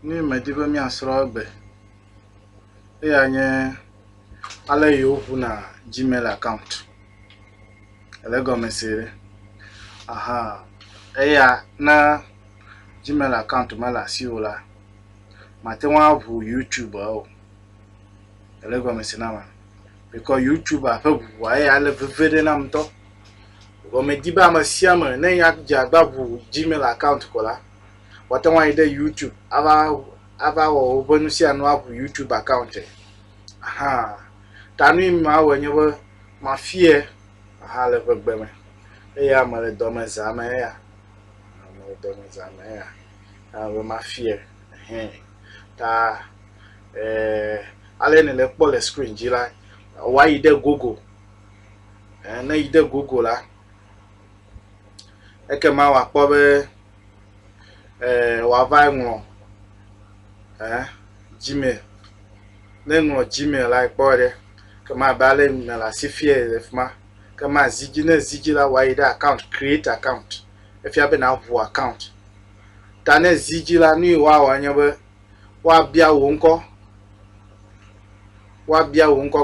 ni medibe mi asro ogbe anye ala yofu na Gmail account elego mesere na Gmail account mala siula mate wa bu YouTube elego mesinama because YouTube afa bu ala vevede na mto o medibe amasiama na ya jagba bu Gmail account kola wata wa ide YouTube aba wo bonusi anu abu YouTube account tanu ma wenye ma fie le begbeme ya male domeza ma ya we ma fie ta ale ne le po le screen jila wa ide Google na ide Google la eke ma wa po be wa va nwo Gmail nengo Gmail la ikpore kama bale na la sifie lefma kama zigila wa ida account create account if you be na vu account tane zigila ni wa wanyabe wa bia wonko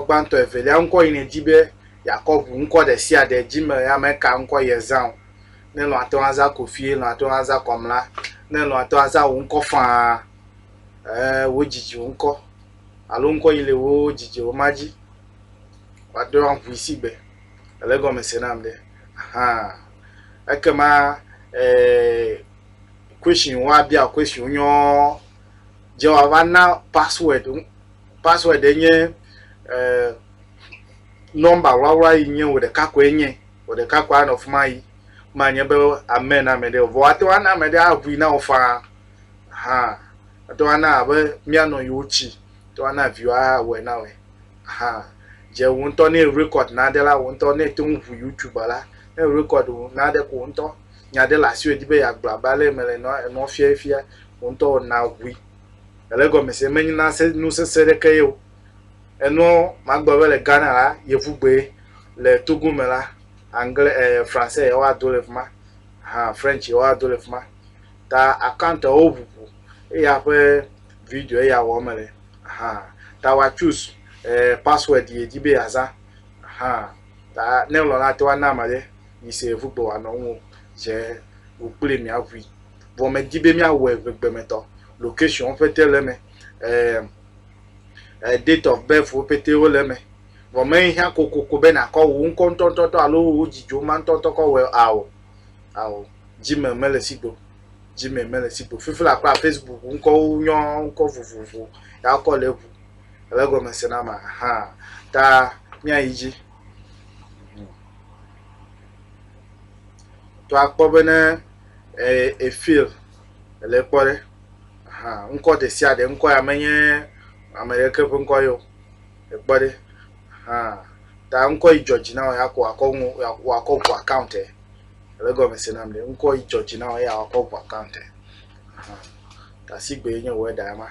gbanto evele anko ine dibe yakobu nko de sia de Gmail ya meka nko yezan nelo atonza kofie no atonza komla nelo atonza wonko fa wojiji wonko alonko ile wo jiji o maji wado an puisibe elego mesenamde akema question wa bia question nyo je wa na password enye number wa yin wo de kakwa enye wo de kakwa na of mai manye be amen amede vo ate wa na amede avu na ofa ate wa na be miano yochi to na view we na we je wonto ne record na de la wonto ne to vu YouTube la e record na de ko wonto nya de la si odibe ya gbaba le mele no fia wonto na wi elego mese menyi na se nu se sere kayo eno magbawe le Ghana la yefugbe le Togo mela anglais français wa dolefma French wa dolefma ta account ovuvu ya pe video ya wo mele ta wa choose password ye dibe aza ta ne lo na te wa na male ni se fugbo wa no wo je opule mi avi bo me dibe mi awe gbegbemeto location peut le date of birth o peut le me bo me hia kokoko be na ko wo nko ntonto alo ojijo ma ntonto ko we awo Gmail mele sigbo fifila kwa Facebook nko nyo nko vuvuvu ya ko levu elego mesena ma ta mi ayiji to akpobe na feel ele pore nko de sia de nko ya menye America bu nko yo ekpore ta nko George na ya ko akọ account elego mesena mle nko George na ya akọ account ta sigbe nye we da ma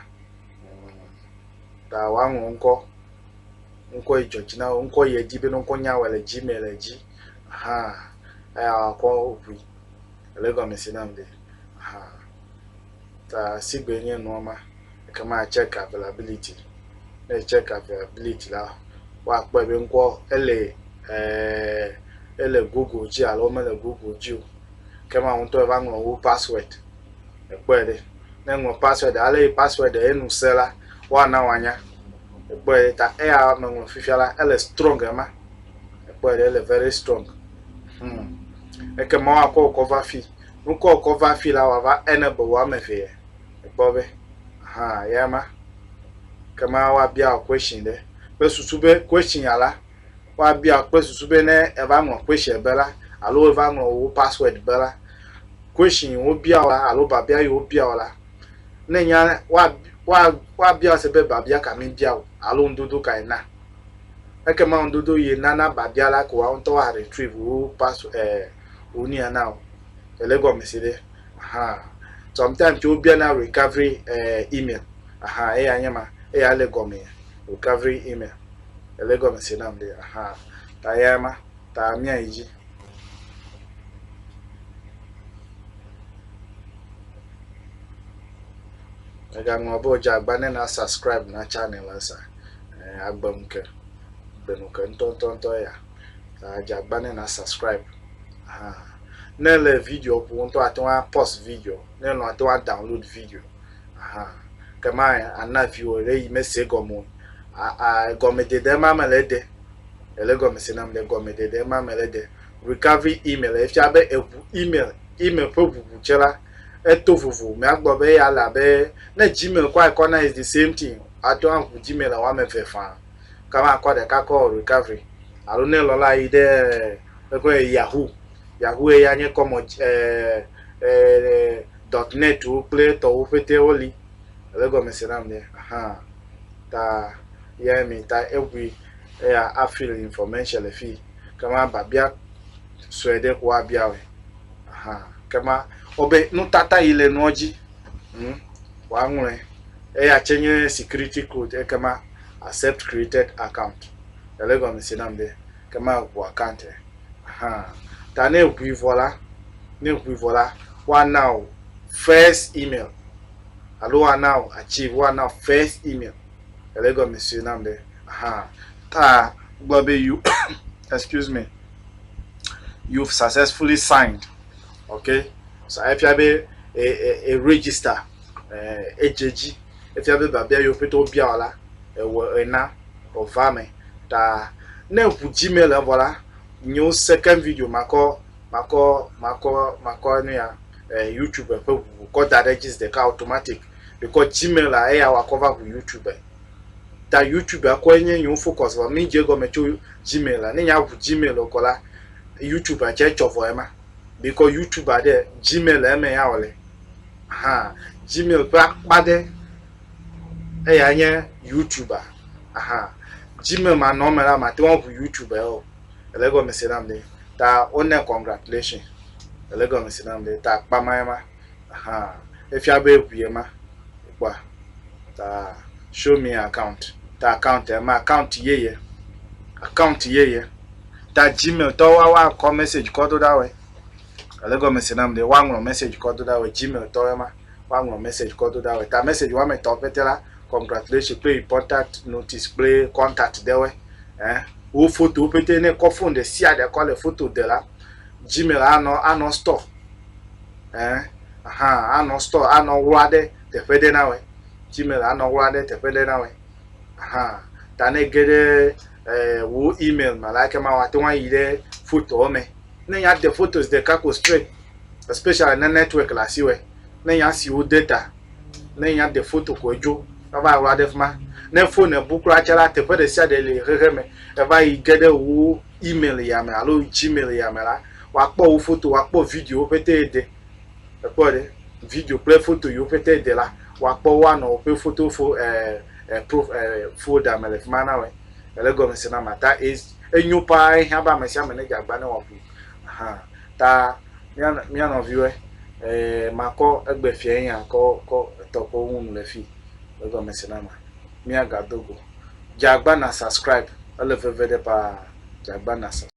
ta wa nko George na nko ye dibe nko nya wele Gmail ji ya akọ obi elego mesena mle ta sigbe nye normal kama check availability la wa pebe nko ele Google ji alo mele Google ji kama wonto eva ngo wo password ekpede na ngo password ale password enu sela wa na wanya ekpede ta ya ngo fifiala ele strong ema ekpede ele very strong ekema wa ko cover fee nko cover fee la wa va enable wa mefe ekpobe yama kama wa bia question de be susube question yala wa bia pe susube ne eva ngo question bela alo eva ngo wo password bela question wo bia wala alo ba bia yo bia wala nenya wa bia se be ba bia ka mi bia alo ndudu ka ina ekema ndudu ye nana ba bia la ko wa nto wa retrieve wo password oni ana elego mesede sometimes you be na recovery email anyama alego me recovery email elego me sinam de tayama ta mi ayiji ega ngobo jagbane na subscribe na channel asa agbamke benuke ntontonto ya jagbane na subscribe nele video pour nto atwa post video nele atwa download video kama ana view re message gomo gomo de mamelede ele gomo sinam de gomo de mamelede recovery email if ya be email for buchela etovuvu me agbobe ya la be na Gmail kwa icon is the same thing atwa Gmail wa me fefa kama akode ka call recovery alone lola ide ko Yahoo ya nye como .net ou play to ou fete oli lego mesinam de ta ya mi ta every ya afil information le fi kama babia swede kwa biawe kama obe no tata ile noji wa nwere ya chenye security code kama accept created account lego mesinam de kama kwa account ta ne voilà one now first email allo one now achieve one now first email elego monsieur namde ta gbobe you excuse me, you've successfully signed. Okay, so if you have a register AJG, if you have a babia you put obiala na ovame ta ne Gmail voilà new second video mako no ya YouTube because that register the automatic because Gmail our cover for YouTube that YouTube akwenye you focus on me je go mecho Gmail na nya Gmail okola YouTube a church of ema because YouTube there Gmail eme ya ole Gmail pade anya YouTuber Gmail ma normal ma te won for YouTube elego mesinam de ta one congratulations elego mesinam de ta pamayama if you be kuyema kwa ta show me account ta account ma account yeye ta Gmail to wa ko message ko to that way elego mesinam de wa message ko to that way Gmail to ma wa message ko to that way ta message wa me to petela congratulations play important notice play contact there way ou photo peut-être ne confondre si a de quoi les photos de là Gmail ano store ano store ano wade te fede na we Gmail ano wade te fede na we ta ne gede wo email malaka ma wate wan yire photo me ne ya the photos de kako straight especially na network la si we ne ya si o data ne ya the photo ko jo ba wade fma ne phone book actually te pede sia de le reme e va y gede wo email ya me alo Gmail ya me la wa po photo wa po video pete de e po de video play photo yo pete de la wa po wa no pe photo fo proof folder me le fmana we ele go me sina mata is enyu pa ehia ba me sia me ne jagba ne wa fu ta mi no viewe mako egbe fie yan ko to ko hun le fi ele go me sina ma mi aga dogo jagba na subscribe. Alle verder pa jagba na